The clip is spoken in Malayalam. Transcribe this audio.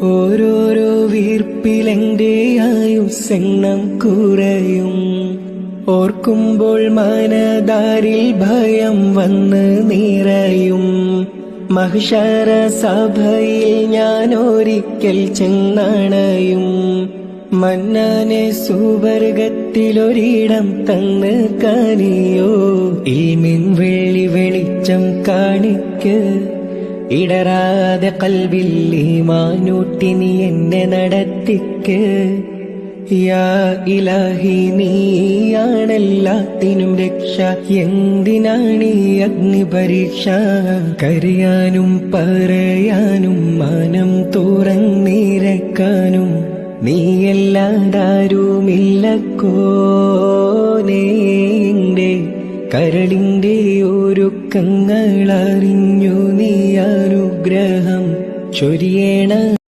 ഓരോരോ വീർപ്പിലെന്റെ ആയുസ്സെണ്ണം കുറയും. ഓർക്കുമ്പോൾ മനതാരിൽ ഭയം വന്ന് നിറയും. മഹ്ശറ സഭയിൽ ഞാൻ ഒരിക്കൽ ചെന്നണയും. മന്നാനെ സുവർഗത്തിലൊരിടം തന്ന് കനിയോ. ഇൽമിൻ വെള്ളി വെളിച്ചം കാണിക്ക്, ഇടറാതെ കൽബിൽ ഈമാനൂട്ടി നീ എന്നെ നടത്തിക്ക്. യാ ഇലാഹി നീയാണെല്ലാത്തിനും രക്ഷ. എന്തിനാണീ അഗ്നിപരീക്ഷ? കരയാനും പറയാനും മനം തുറന്നിരക്കാനും നീയല്ലാതാരുമില്ലക്കോനേ. എന്റെ കരളിന്റെ ഒരുക്കങ്ങളറിഞ്ഞു നീ അനുഗ്രഹം ചൊരിയേണ.